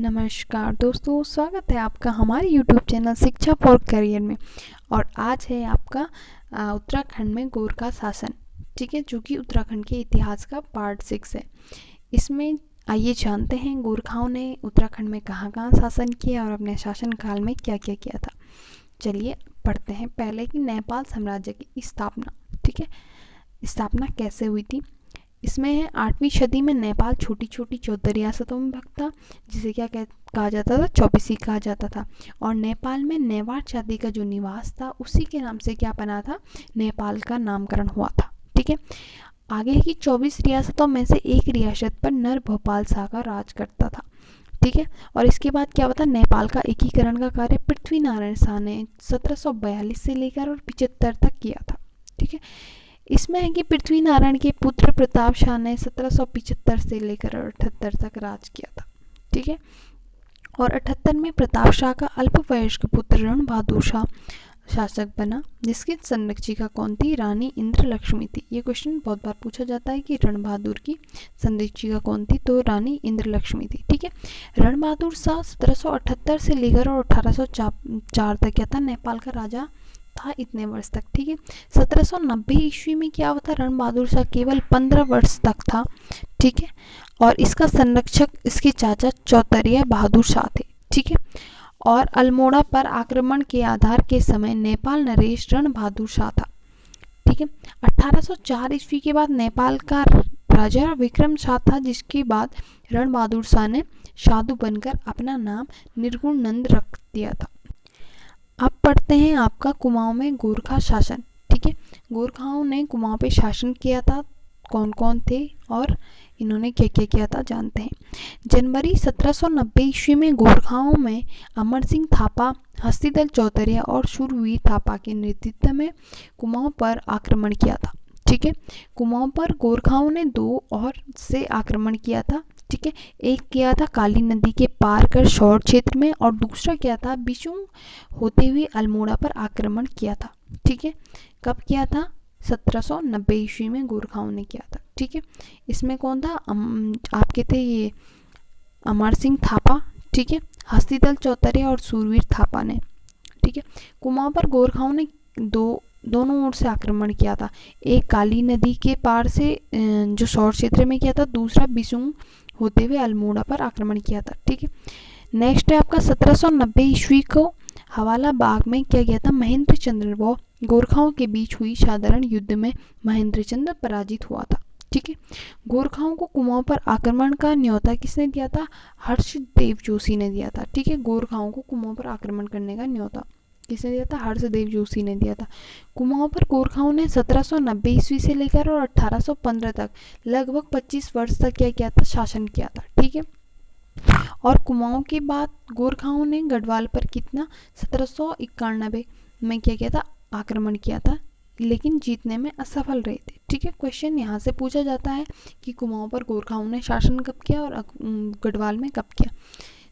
नमस्कार दोस्तों, स्वागत है आपका हमारे YouTube चैनल शिक्षा फॉर करियर में। और आज है आपका उत्तराखंड में गोरखा शासन, ठीक है, जो कि उत्तराखंड के इतिहास का पार्ट 6 है। इसमें आइए जानते हैं गोरखाओं ने उत्तराखंड में कहाँ कहाँ शासन किया और अपने शासन काल में क्या क्या किया था। चलिए पढ़ते हैं। पहले की नेपाल साम्राज्य की स्थापना, ठीक है, स्थापना कैसे हुई थी। इसमें है 8वीं सदी में नेपाल छोटी छोटी 14 रियासतों में भाग था, जिसे क्या कहा जाता था, चौबीसी कहा जाता था। और नेपाल में नेवार जाति का जो निवास था उसी के नाम से क्या बना था, नेपाल का नामकरण हुआ था, ठीक है। आगे की 24 रियासतों में से एक रियासत पर नर भोपाल शाह का राज करता था, ठीक है। और इसके बाद क्या होता, नेपाल का एकीकरण का कार्य पृथ्वी नारायण शाह ने 1742 से लेकर और 75 तक किया था, ठीक है। इसमें है कि पृथ्वी नारायण के पुत्र प्रताप शाह ने 1775 से लेकर 78 तक राज किया था, ठीक है। और 78 में प्रताप शाह का अल्पवयस्क पुत्र रण बहादुर शाह शासक बना, जिसकी संरक्षिका कौन थी, रानी इंद्रलक्ष्मी थी। ये क्वेश्चन बहुत बार पूछा जाता है कि रण बहादुर की संरक्षिका कौन थी, तो रानी इंद्रलक्ष्मी थी, ठीक है। रण बहादुर शाह 1778 से लेकर और 1804 तक क्या था, नेपाल का राजा था इतने वर्ष तक, ठीक है। 1790 ईस्वी में क्या हुआ था, रण बहादुर शाह केवल 15 वर्ष तक था, ठीक है। और इसका संरक्षक इसके चाचा चौतरिया बहादुर शाह थे, ठीक है। और अल्मोड़ा पर आक्रमण के आधार के समय नेपाल नरेश रण बहादुर शाह था, ठीक है। 1804 ईस्वी के बाद नेपाल का राजा विक्रम शाह था, जिसके बाद रण बहादुर शाह ने साधु बनकर अपना नाम निर्गुण नंद रख दिया था। अब पढ़ते हैं आपका कुमाऊं में गोरखा शासन, ठीक है। गोरखाओं ने कुमाऊं पे शासन किया था, कौन कौन थे और इन्होंने क्या क्या किया था जानते हैं। जनवरी 1790 ईस्वी में गोरखाओं में अमर सिंह थापा, हस्तीदल चौतरिया और शूरवीर थापा के नेतृत्व में कुमाऊं पर आक्रमण किया था, ठीक है। कुमाऊं पर गोरखाओं ने 2 और से आक्रमण किया था, ठीक है। एक किया था काली नदी के पार कर शौर क्षेत्र में और दूसरा क्या था, बिशुंग होते हुए अल्मोड़ा पर आक्रमण किया था, ठीक है। कब किया था, 1790 ईस्वी में गोरखाओं ने किया था, ठीक है। इसमें कौन था, आपके थे ये अमर सिंह थापा, ठीक है, हस्तीदल चौतरिया और सूरवीर थापा ने, ठीक है। कुमाऊं पर गोरखाओं ने दोनों ओर से आक्रमण किया था। एक काली नदी के पार से जो शौर क्षेत्र में किया था, दूसरा बिशुंग होते हुए अल्मोड़ा पर आक्रमण किया था, ठीक है। नेक्स्ट है आपका 1790 ईस्वी को हवाला बाग में क्या किया था, महेंद्र चंद्र व गोरखाओं के बीच हुई साधारण युद्ध में महेंद्र चंद्र पराजित हुआ था, ठीक है। गोरखाओं को कुमाऊं पर आक्रमण का न्योता किसने दिया था, हर्षदेव जोशी ने दिया था, ठीक है। गोरखाओं को कुमाऊं पर आक्रमण करने का न्योता किसने दिया था, हर्षदेव जोशी ने दिया था। कुमाऊं पर गोरखाओं ने 1790 ईस्वी से लेकर और 1815 तक लगभग 25 वर्ष तक क्या किया था, शासन किया था, ठीक है। और कुमाऊं के बाद गोरखाओं ने गढ़वाल पर कितना, 1791 में क्या किया था, आक्रमण किया था, लेकिन जीतने में असफल रहे थे, ठीक है। क्वेश्चन यहाँ से पूछा जाता है कि कुमाऊं पर गोरखाओं ने शासन कब किया और गढ़वाल में कब किया।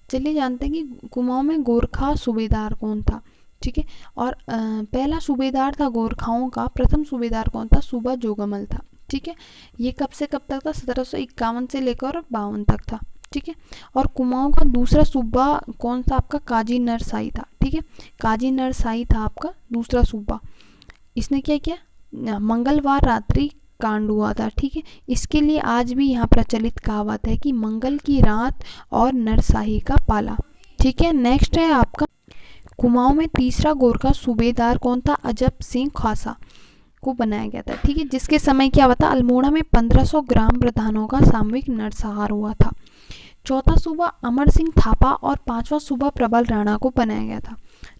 चलिए जानते हैं कि कुमाऊं में गोरखा सूबेदार कौन था, ठीक है। और पहला सूबेदार था गोरखाओं का, प्रथम सूबेदार कौन था, सूबा जोगमल था, ठीक है। ये कब से कब तक था, 1751 से लेकर 52 तक था, ठीक है। और कुमाऊं का दूसरा सूबा कौन सा, आपका काजी नरसाई था, ठीक है। काजी नरसाई था आपका दूसरा सूबा। इसने क्या किया, मंगलवार रात्रि कांड हुआ था, ठीक है। इसके लिए आज भी यहाँ प्रचलित कहावत है कि मंगल की रात और नरसाही का पाला, ठीक है। नेक्स्ट है आपका कुमाऊं में तीसरा गोरखा सूबेदार कौन था, अजब सिंह खासा को बनाया गया था, ठीक है। जिसके समय क्या हुआ था, अल्मोड़ा में 1500 ग्राम प्रधानों का सामूहिक नरसंहार हुआ था। चौथा सूबा अमर सिंह थापा और 5वां सूबा प्रबल राणा को बनाया गया था,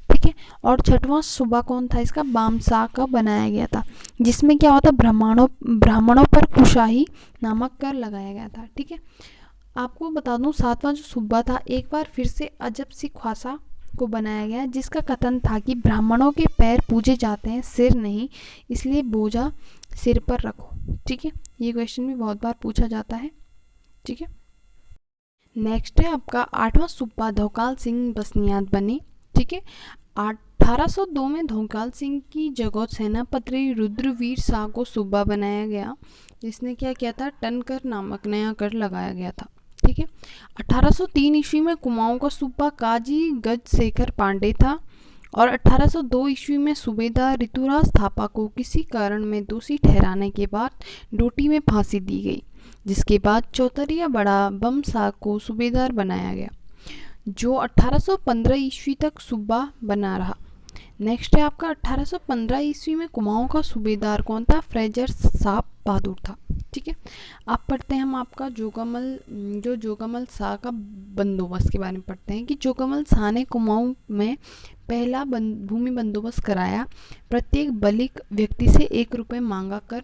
ठीक है। और 6वां सूबा कौन था, इसका बामशाह का बनाया गया था, जिसमें क्या होता, ब्राह्मणों पर कुशाही नामक कर लगाया गया था, ठीक है। आपको बता दूं 7वां जो सूबा था, एक बार फिर से अजब सिंह खासा को बनाया गया, जिसका कथन था कि ब्राह्मणों के पैर पूजे जाते हैं, सिर नहीं, इसलिए बोझा सिर पर रखो, ठीक है। ये क्वेश्चन भी बहुत बार पूछा जाता है, ठीक है। नेक्स्ट है आपका 8वां सूबा धोकाल सिंह बसनियात बने, ठीक है। 1802 में धोकाल सिंह की जगह सेनापति रुद्रवीर शाह को सूबा बनाया गया, जिसने क्या किया था, टनकर नामक नया कर लगाया गया था, ठीक है। 1803 ईस्वी में कुमाऊं का सूबा काजी गजशेखर पांडे था और 1802 ईस्वी में सूबेदार ऋतुराज थापा को किसी कारण में दोषी ठहराने के बाद डोटी में फांसी दी गई, जिसके बाद चौतरिया बड़ा बमशाह को सूबेदार बनाया गया, जो 1815 ईस्वी तक सूबा बना रहा। नेक्स्ट है आपका 1815 ईस्वी में कुमाऊं का सूबेदार कौन था? फ्रेजर शाह बहादुर था। ठीक है, आप पढ़ते हैं हम आपका जोगमल शाह का बंदोबस्त के बारे में पढ़ते हैं कि जोगमल शाह ने कुमाऊं में पहला भूमि बंदोबस्त कराया। प्रत्येक बलिक व्यक्ति से 1 रुपये मांगा कर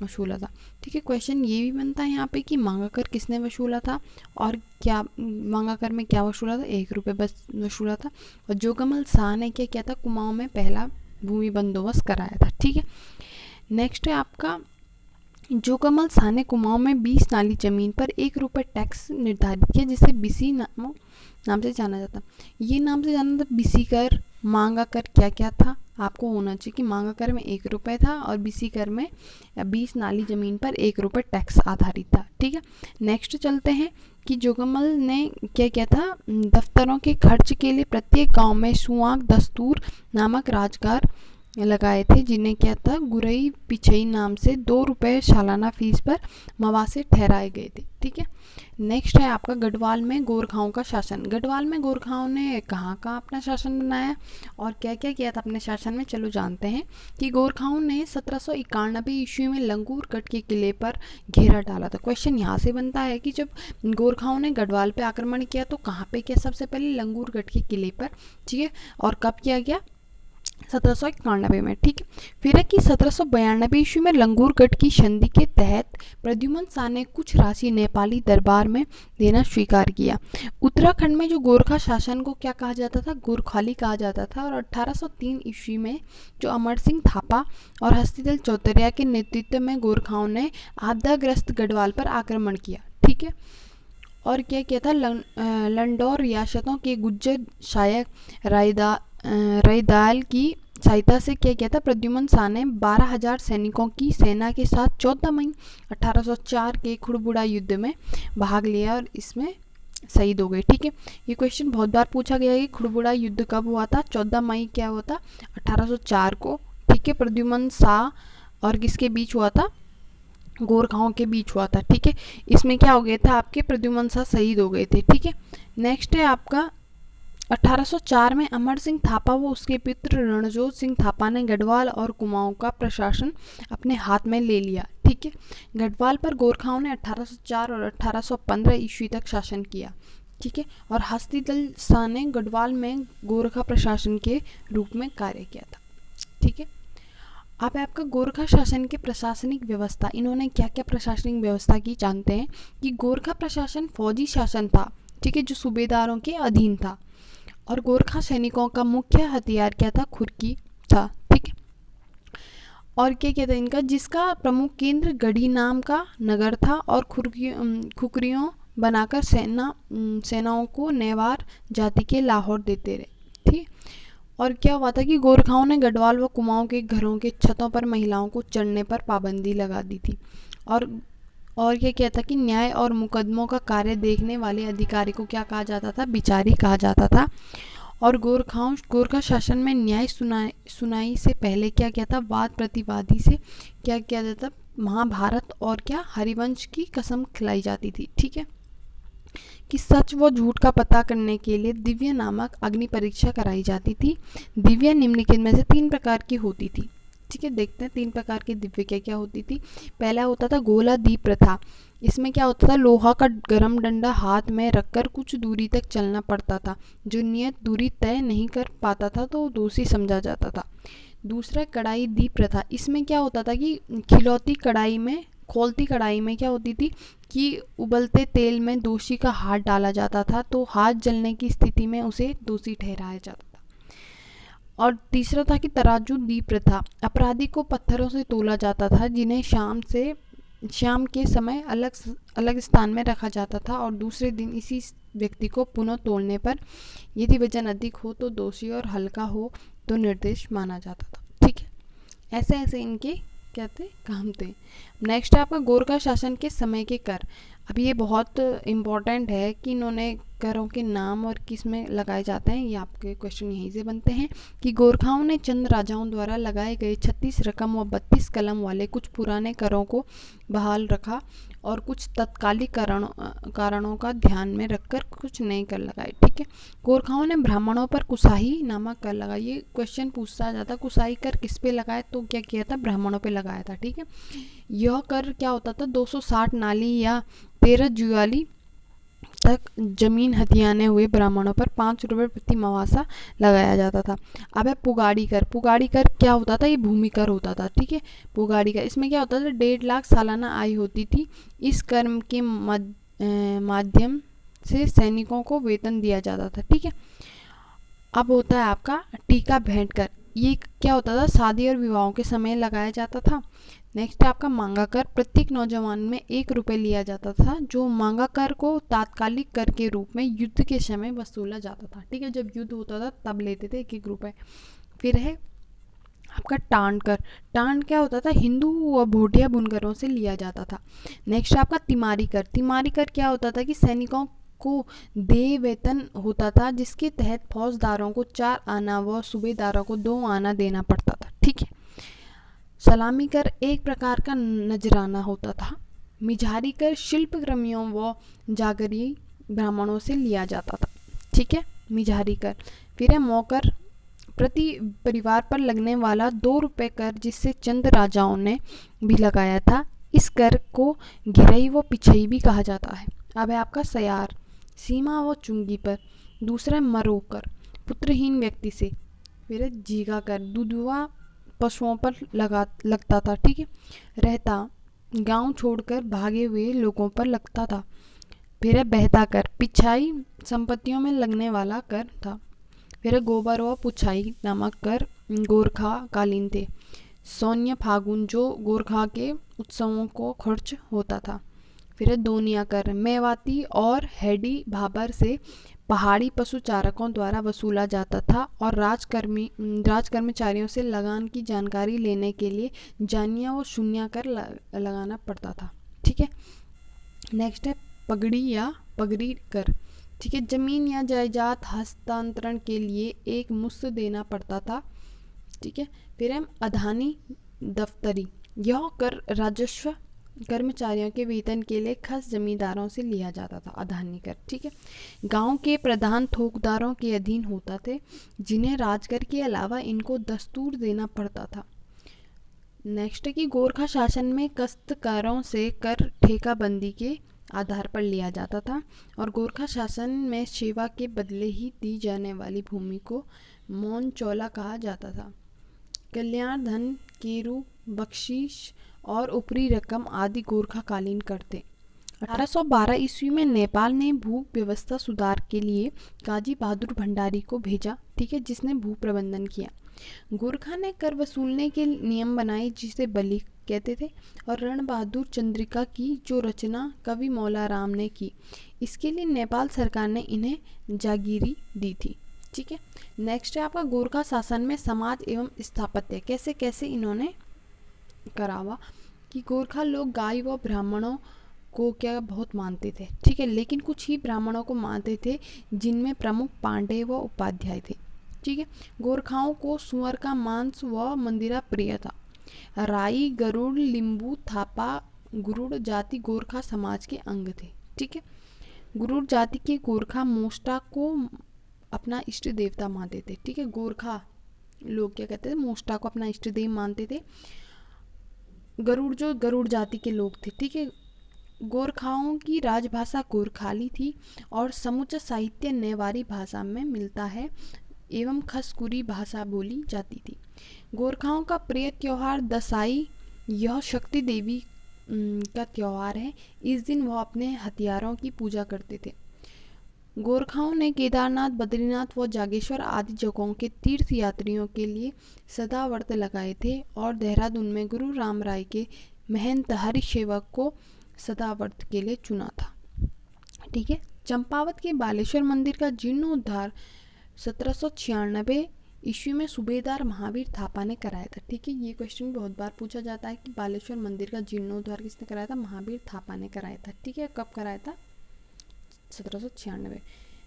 वसूला था। ठीक है, क्वेश्चन ये भी बनता है यहाँ पे कि मांगा कर किसने वसूला था और क्या मांगा कर में क्या वसूला था? 1 रुपये बस वसूला था। और जोगमल शाह ने क्या किया था? कुमाऊं में पहला भूमि बंदोबस्त कराया था। ठीक है, नेक्स्ट है आपका जोगमल शाह ने कुमाऊं में 20 नाली जमीन पर 1 रुपये टैक्स निर्धारित किया, जिसे बीसी नाम से जाना जाता। ये नाम से जाना था बीसी कर, मांगा कर क्या क्या था आपको होना चाहिए कि मांगा कर में 1 रुपये था और बीसी कर में 20 नाली ज़मीन पर 1 रुपये टैक्स आधारित था। ठीक है, नेक्स्ट चलते हैं कि जोगमल ने क्या किया था? दफ्तरों के खर्च के लिए प्रत्येक गांव में सुआंग दस्तूर नामक राजगार लगाए थे, जिन्हें क्या था? गुरई पिछई नाम से 2 रुपये सालाना फीस पर मवासे ठहराए गए थे। ठीक है, नेक्स्ट है आपका गढ़वाल में गोरखाओं का शासन। गढ़वाल में गोरखाओं ने कहाँ अपना शासन बनाया और क्या क्या किया था अपने शासन में? चलो जानते हैं कि गोरखाओं ने 1791 ईस्वी में लंगूरगढ़ के किले पर घेरा डाला था। क्वेश्चन यहाँ से बनता है कि जब गोरखाओं ने गढ़वाल पे आक्रमण किया तो कहाँ पे किया? सबसे पहले लंगूरगढ़ के किले पर। ठीक है, और कब किया गया? 1791 में। ठीक है, फिर है कि 1792 ईस्वी में लंगूरगढ़ की संधि के तहत प्रद्युमन शाह ने कुछ राशि नेपाली दरबार में देना स्वीकार किया। उत्तराखंड में जो गोरखा शासन को क्या कहा जाता था? गोरखाली कहा जाता था। और 1803 ईस्वी में जो अमर सिंह थापा और हस्तिदल चौतरिया के नेतृत्व में गोरखाओं ने आपदाग्रस्त गढ़वाल पर आक्रमण किया। ठीक है, और क्या किया था? लंडौर रियासतों के गुज्जर शायक रईदाल की सहायता से क्या किया था? प्रद्युमन शाह ने 12,000 सैनिकों की सेना के साथ 14 मई 1804 के खुड़बुड़ा युद्ध में भाग लिया और इसमें शहीद हो गए। ठीक है, ये क्वेश्चन बहुत बार पूछा गया है कि खुड़बुड़ा युद्ध कब हुआ था? 14 मई क्या हुआ था? 1804 को। ठीक है, प्रद्युमन शाह और किसके बीच हुआ था? गोरखाओं के बीच हुआ था। ठीक है, इसमें क्या हो गया था? आपके प्रद्युमन शाह शहीद हो गए थे। ठीक है, नेक्स्ट है आपका 1804 में अमर सिंह थापा व उसके पुत्र रणजोत सिंह थापा ने गढ़वाल और कुमाऊं का प्रशासन अपने हाथ में ले लिया। ठीक है, गढ़वाल पर गोरखाओं ने 1804 और 1815 ईस्वी तक शासन किया। ठीक है, और हस्तिदल शाह ने गढ़वाल में गोरखा प्रशासन के रूप में कार्य किया था। ठीक है, अब आपका गोरखा शासन के प्रशासनिक व्यवस्था, इन्होंने क्या क्या प्रशासनिक व्यवस्था की जानते हैं कि गोरखा प्रशासन फौजी शासन था। ठीक है, जो सूबेदारों के अधीन था और गोरखा सैनिकों का मुख्य हथियार क्या था? खुरकी था। ठीक है, और क्या कहते हैं इनका? जिसका प्रमुख केंद्र गढ़ी नाम का नगर था और खुकरियों बनाकर सेनाओं को नेवार जाति के लाहौर देते रहे। ठीक, और क्या हुआ था कि गोरखाओं ने गढ़वाल व कुमाऊं के घरों के छतों पर महिलाओं को चढ़ने पर पाबंदी लगा दी थी। और क्या कहता कि न्याय और मुकदमों का कार्य देखने वाले अधिकारी को क्या कहा जाता था? बिचारी कहा जाता था। और गोरखा शासन में न्याय सुनाई से पहले क्या किया था? वाद प्रतिवादी से क्या किया जाता? महाभारत और क्या हरिवंश की कसम खिलाई जाती थी। ठीक है, कि सच व झूठ का पता करने के लिए दिव्य नामक अग्नि परीक्षा कराई जाती थी। दिव्य निम्नलिखित में से 3 प्रकार की होती थी। ठीक है, देखते हैं 3 प्रकार की दिव्य क्या क्या होती थी। पहला होता था गोला दीप प्रथा। इसमें क्या होता था? लोहा का गरम डंडा हाथ में रखकर कुछ दूरी तक चलना पड़ता था। जो नियत दूरी तय नहीं कर पाता था तो दोषी समझा जाता था। दूसरा कढ़ाई दीप प्रथा। इसमें क्या होता था कि खोलती कढ़ाई में क्या होती थी कि उबलते तेल में दोषी का हाथ डाला जाता था, तो हाथ जलने की स्थिति में उसे दोषी ठहराया जाता था। और तीसरा था कि तराजू दीप प्रथा। अपराधी को पत्थरों से तोला जाता था, जिन्हें शाम के समय अलग स्थान में रखा जाता था और दूसरे दिन इसी व्यक्ति को पुनः तोलने पर यदि वजन अधिक हो तो दोषी और हल्का हो तो निर्दोष माना जाता था। ठीक है, ऐसे इनके कहते काम थे। नेक्स्ट है आपका गोरखा शासन के समय के कर। अब ये बहुत इम्पॉर्टेंट है कि इन्होंने करों के नाम और किस में लगाए जाते हैं, ये आपके क्वेश्चन यहीं से बनते हैं कि गोरखाओं ने चंद राजाओं द्वारा लगाए गए 36 रकम व 32 कलम वाले कुछ पुराने करों को बहाल रखा और कुछ तत्कालिक कारणों का ध्यान में रखकर कुछ नए कर लगाए। ठीक है, गोरखाओं ने ब्राह्मणों पर कुसाही नामक कर लगाया। ये क्वेश्चन पूछा जाता, कुसाही कर किस पे लगाए, तो क्या किया था, ब्राह्मणों पे लगाया था। ठीक है, यह कर क्या होता था, 260 नाली या 13 जुआली तक जमीन हथियाने हुए ब्राह्मणों पर 5 रुपये प्रति मवासा लगाया जाता था। अब है पुगाड़ी कर। पुगाड़ी कर क्या होता था, ये भूमि कर होता था। ठीक है, पुगाड़ी कर इसमें क्या होता था, 1.5 लाख सालाना आय होती थी। इस कर्म के माध्यम से सैनिकों को वेतन दिया जाता था। ठीक है, अब होता है आपका टीका भेंट कर। ये क्या होता था, शादी और विवाहों के समय लगाया जाता था। नेक्स्ट है आपका मांगा कर। प्रत्येक नौजवान में 1 रुपये लिया जाता था, जो मांगा कर को तात्कालिक कर के रूप में युद्ध के समय वसूला जाता था। ठीक है, जब युद्ध होता था तब लेते थे 1-1 रुपये। फिर है आपका टांड कर। टांड क्या होता था, हिंदू व भोटिया बुनकरों से लिया जाता था। नेक्स्ट आपका तिमारी कर। तिमारी कर क्या होता था कि सैनिकों को देय वेतन होता था, जिसके तहत फौजदारों को 4 आना व सूबेदारों को 2 आना देना पड़ता था। ठीक है, सलामी कर एक प्रकार का नजराना होता था। मिझारी कर शिल्पक्रमियों व जागरी ब्राह्मणों से लिया जाता था। ठीक है, मिझारी कर। फिर है मौकर। प्रति परिवार पर लगने वाला 2 रुपये कर, जिससे चंद राजाओं ने भी लगाया था। इस कर को घिरई व पिछई भी कहा जाता है। अब है आपका सयार। सीमा व चुंगी पर। दूसरा मरोकर, पुत्रहीन व्यक्ति से। फिर है जीगा कर, दुधवा पशुओं पर लगता था। ठीक है, रहता, गांव छोड़कर भागे हुए लोगों पर लगता था। फिर है बहता कर, पिछाई संपत्तियों में लगने वाला कर था। फिर है गोबर व पुछाई नामक कर गोरखा कालीन थे। सौन्य फागुन, जो गोरखा के उत्सवों को खर्च होता था। फिर है दोनिया कर। मेवाती और हेडी भाबर से पहाड़ी पशु चारकों द्वारा वसूला जाता था और राजकर्मचारियों से लगान की जानकारी लेने के लिए जानिया व शून्या कर लगाना पड़ता था। ठीक है, नेक्स्ट है पगड़ी या पगड़ी कर। ठीक है, जमीन या जायदाद हस्तांतरण के लिए एक मुश्त देना पड़ता था। ठीक है, फिर है अधानी दफ्तरी। यह कर राजस्व कर्मचारियों के वेतन के लिए खास जमींदारों से लिया जाता था, अधानी कर। ठीक है, गांव के प्रधान थोकदारों के अधीन होता थे, जिन्हें राजकर के अलावा इनको दस्तूर देना पड़ता था। नेक्स्ट है कि गोरखा शासन में काश्तकारों से कर ठेकाबंदी के आधार पर लिया जाता था और गोरखा शासन में सेवा के बदले ही दी जाने वाली भूमि को मौन चौला कहा जाता था। कल्याण धन, केरू, बख्शीश और ऊपरी रकम आदि गोरखा कालीन करते। 1812 ईस्वी में नेपाल ने भू व्यवस्था सुधार के लिए काजी बहादुर भंडारी को भेजा। ठीक है, जिसने भू प्रबंधन किया। गोरखा ने कर वसूलने के नियम बनाए, जिसे बली कहते थे, और रण बहादुर चंद्रिका की, जो रचना कवि मौलाराम ने की। इसके लिए नेपाल सरकार ने इन्हें जागीरी दी थी। ठीक है, नेक्स्ट है आपका गोरखा शासन में समाज एवं स्थापत्य। कैसे कैसे इन्होंने करावा कि गोरखा लोग गाय व ब्राह्मणों को क्या बहुत मानते थे। ठीक है, लेकिन कुछ ही ब्राह्मणों को मानते थे, जिनमें प्रमुख पांडे व उपाध्याय थे। ठीक है, गोरखाओं को सुअर का मांस व मंदिरा प्रिय था। राई, गरुड़, लिंबू, थापा, गुरुड़ जाति गोरखा समाज के अंग थे। ठीक है, गुरुड़ जाति के गोरखा मोष्टा को अपना इष्ट देवता मानते थे। ठीक है, गोरखा लोग क्या कहते थे, मोष्टा को अपना इष्ट देव मानते थे। गरुड़ जो गरुड़ जाति के लोग थे। ठीक है, गोरखाओं की राजभाषा गोरखाली थी और समूचा साहित्य नेवारी भाषा में मिलता है एवं खसकुरी भाषा बोली जाती थी। गोरखाओं का प्रिय त्योहार दसाई, यह शक्ति देवी का त्योहार है। इस दिन वह अपने हथियारों की पूजा करते थे। गोरखाओं ने केदारनाथ, बद्रीनाथ व जागेश्वर आदि जगहों के तीर्थ यात्रियों के लिए सदा व्रत लगाए थे और देहरादून में गुरु राम राय के महंत हरि सेवक को सदा व्रत के लिए चुना था। ठीक है, चंपावत के बालेश्वर मंदिर का जीर्णोद्धार 1796 ईस्वी में सूबेदार महावीर थापा ने कराया था। ठीक है, ये क्वेश्चन बहुत बार पूछा जाता है कि बालेश्वर मंदिर का जीर्णोद्धार किसने कराया था? महावीर थापा ने कराया था। ठीक है, कब कराया था? 1796।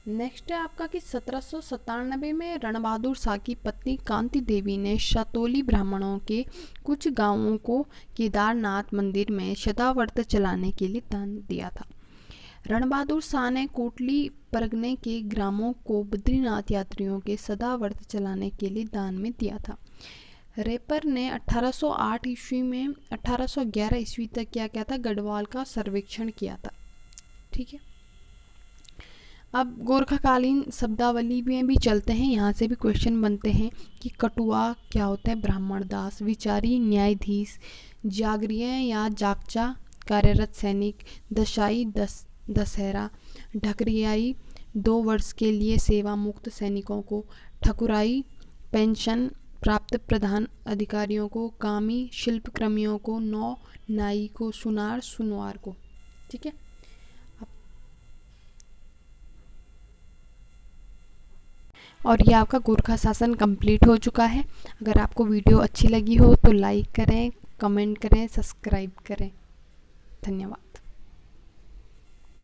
नेक्स्ट है आपका कि 1797 में रणबहादुर शाह की पत्नी कांति देवी ने शतोली ब्राह्मणों के कुछ गांवों को केदारनाथ मंदिर में सदाव्रत चलाने के लिए दान दिया था। रणबहादुर शाह ने कोटली परगने के ग्रामों को बद्रीनाथ यात्रियों के सदाव्रत चलाने के लिए दान में दिया था। रेपर ने 1808 ईस्वी में 1811 ईस्वी तक क्या किया था? गढ़वाल का सर्वेक्षण किया था। ठीक है, अब गोरखाकालीन शब्दावली में भी चलते हैं, यहाँ से भी क्वेश्चन बनते हैं कि कटुआ क्या होता है? ब्राह्मण दास। विचारी न्यायाधीश। जागरिया या जागचा कार्यरत सैनिक। दशाई दशहरा। ढकरियाई 2 वर्ष के लिए सेवा मुक्त सैनिकों को। ठकुराई पेंशन प्राप्त प्रधान अधिकारियों को। कामी शिल्पक्रमियों को। नौ नाई को। सुनार सुनवार को। ठीक है, और ये आपका गोरखा शासन कंप्लीट हो चुका है। अगर आपको वीडियो अच्छी लगी हो तो लाइक करें, कमेंट करें, सब्सक्राइब करें। धन्यवाद।